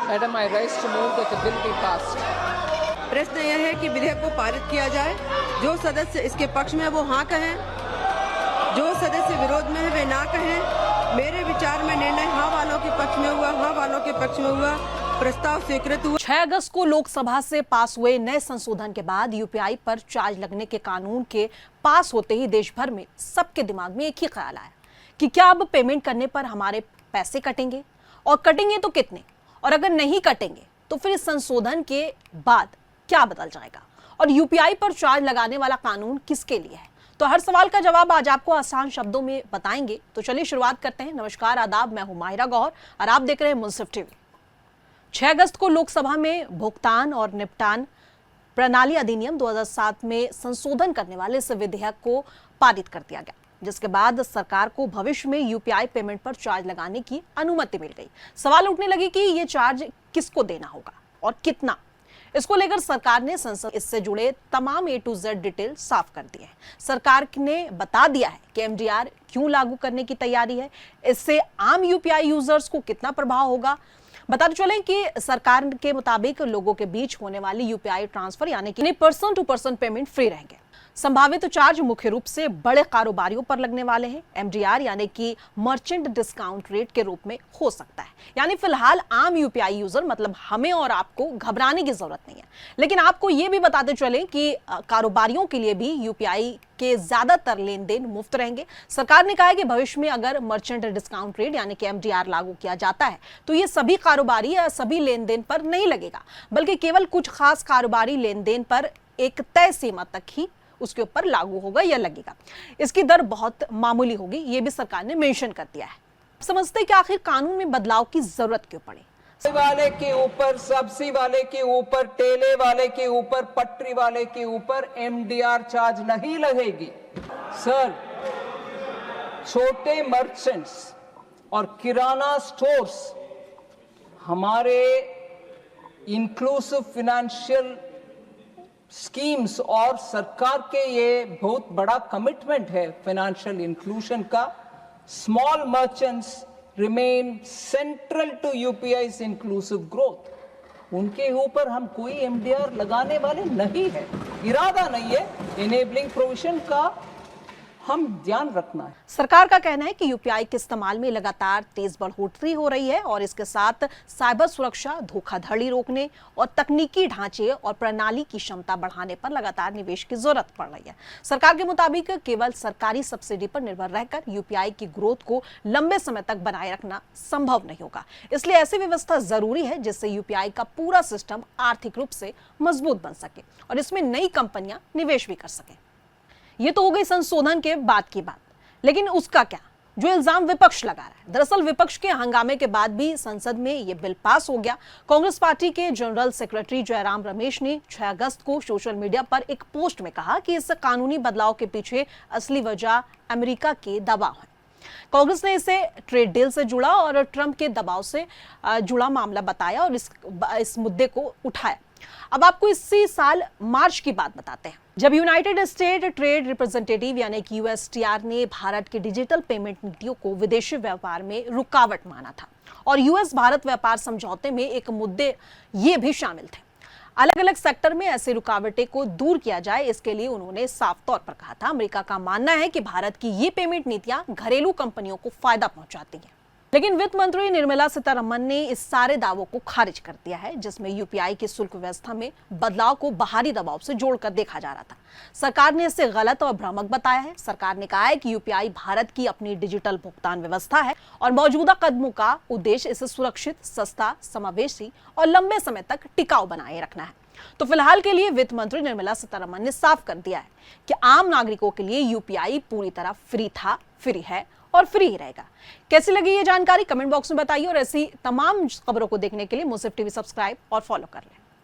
Madam, I rise to move that the bill be passed. प्रश्न यह है कि विधेयक को पारित किया जाए। जो सदस्य इसके पक्ष में है वो हाँ कहें, जो सदस्य विरोध में है वे ना कहें। मेरे विचार में निर्णय हाँ वालों के पक्ष में हुआ, हाँ वालों के पक्ष में हुआ। प्रस्ताव स्वीकृत हुआ। 6 अगस्त को लोकसभा से पास हुए नए संशोधन के बाद यूपीआई पर चार्ज लगने के कानून के पास होते ही देश भर में सबके दिमाग में एक ही ख्याल आया कि क्या अब पेमेंट करने पर हमारे पैसे कटेंगे, और कटेंगे तो कितने, और अगर नहीं कटेंगे तो फिर इस संशोधन के बाद क्या बदल जाएगा, और यूपीआई पर चार्ज लगाने वाला कानून किसके लिए है। तो हर सवाल का जवाब आज आपको आसान शब्दों में बताएंगे। तो चलिए शुरुआत करते हैं। नमस्कार, आदाब, मैं हूं माहिरा गौहर और आप देख रहे हैं मुंसिफ टीवी। 6 अगस्त को लोकसभा में भुगतान और निपटान प्रणाली अधिनियम 2007 में संशोधन करने वाले इस विधेयक को पारित कर दिया गया, जिसके बाद सरकार को भविष्य में यूपीआई पेमेंट पर चार्ज लगाने की अनुमति मिल गई। सवाल उठने लगे कि ये चार्ज किसको देना होगा और कितना। इसको लेकर सरकार ने संसद इससे जुड़े तमाम A to Z डिटेल साफ कर दिए हैं। सरकार ने बता दिया है कि एमडीआर क्यों लागू करने की तैयारी है, इससे आम यूपीआई यूजर्स को कितना प्रभाव होगा। बताते चलें कि सरकार के मुताबिक लोगों के बीच होने वाली यूपीआई ट्रांसफर यानी कि person to person payment free रहेंगे। संभावित चार्ज मुख्य रूप से बड़े कारोबारियों पर लगने वाले हैं। एमडीआर यानी कि मर्चेंट डिस्काउंट रेट के रूप में हो सकता है, यानी फिलहाल आम यूपीआई यूजर मतलब हमें और आपको घबराने की जरूरत नहीं है। लेकिन आपको ये भी बताते चलें कि कारोबारियों के लिए भी यूपीआई के ज्यादातर लेन देन मुफ्त रहेंगे। सरकार ने कहा है कि भविष्य में अगर मर्चेंट डिस्काउंट रेट यानी कि एमडीआर लागू किया जाता है तो ये सभी कारोबारी या सभी लेन देन पर नहीं लगेगा, बल्कि केवल कुछ खास कारोबारी लेन देन पर एक तय सीमा तक ही उसके ऊपर लागू होगा या लगेगा। इसकी दर बहुत मामूली होगी, ये भी सरकार ने मेंशन कर दिया है। समझते हैं कि आखिर कानून में बदलाव की जरूरत क्यों पड़ी। वाले के ऊपर, सब्जी वाले के ऊपर, ठेले वाले के ऊपर, पटरी वाले के ऊपर एमडीआर चार्ज नहीं लगेगी। सर, छोटे मर्चेंट्स और किराना स्टोर्स हमारे इंक्लूसिव फाइनेंशियल स्कीम्स और सरकार के ये बहुत बड़ा कमिटमेंट है फाइनेंशियल इंक्लूजन का। Small merchants remain central to UPI's inclusive growth. उनके ऊपर हम कोई एमडीआर लगाने वाले नहीं है, इरादा नहीं है। इनेबलिंग प्रोविजन का हम ध्यान रखना है। सरकार का कहना है कि यूपीआई के इस्तेमाल में लगातार तेज बढ़ोतरी हो रही है और इसके साथ साइबर सुरक्षा, धोखाधड़ी रोकने और तकनीकी ढांचे और प्रणाली की क्षमता बढ़ाने पर लगातार निवेश की जरूरत पड़ रही है। सरकार के मुताबिक केवल सरकारी सब्सिडी पर निर्भर रहकर यूपीआई की ग्रोथ को लंबे समय तक बनाए रखना संभव नहीं होगा। इसलिए ऐसी व्यवस्था जरूरी है जिससे यूपीआई का पूरा सिस्टम आर्थिक रूप से मजबूत बन सके और इसमें नई कंपनियां निवेश भी कर सके। ये तो हो गई संशोधन के बाद की बात, लेकिन उसका क्या जो इल्जाम विपक्ष लगा रहा है। दरअसल विपक्ष के हंगामे के बाद भी संसद में यह बिल पास हो गया। कांग्रेस पार्टी के जनरल सेक्रेटरी जयराम रमेश ने 6 अगस्त को सोशल मीडिया पर एक पोस्ट में कहा कि इस कानूनी बदलाव के पीछे असली वजह अमेरिका के दबाव है। कांग्रेस ने इसे ट्रेड डील से जुड़ा और ट्रंप के दबाव से जुड़ा मामला बताया और इस मुद्दे को उठाया। अब आपको इसी साल मार्च की बात बताते हैं, जब यूनाइटेड स्टेट ट्रेड रिप्रेजेंटेटिव यानी कि यूएसटीआर ने भारत की डिजिटल पेमेंट नीतियों को विदेशी व्यापार में रुकावट माना था और यूएस भारत व्यापार समझौते में एक मुद्दे ये भी शामिल थे। अलग अलग सेक्टर में ऐसी रुकावटें को दूर किया जाए, इसके लिए उन्होंने साफ तौर पर कहा था। अमेरिका का मानना है कि भारत की ये पेमेंट नीतियां घरेलू कंपनियों को फायदा पहुंचाती हैं। लेकिन वित्त मंत्री निर्मला सीतारमण ने इस सारे दावों को खारिज कर दिया है, जिसमें यूपीआई की शुल्क व्यवस्था में बदलाव को बाहरी दबाव से जोड़कर देखा जा रहा था। सरकार ने इसे गलत और भ्रामक बताया है। सरकार ने कहा है कि यूपीआई भारत की अपनी डिजिटल भुगतान व्यवस्था है और मौजूदा कदमों का उद्देश्य इसे सुरक्षित, सस्ता, समावेशी और लंबे समय तक टिकाऊ बनाए रखना है। तो फिलहाल के लिए वित्त मंत्री निर्मला सीतारमण ने साफ कर दिया है कि आम नागरिकों के लिए यूपीआई पूरी तरह फ्री था, फ्री है और फ्री ही रहेगा। कैसी लगी ये जानकारी कमेंट बॉक्स में बताइए और ऐसी तमाम खबरों को देखने के लिए मुंसिफ टीवी सब्सक्राइब और फॉलो कर लें।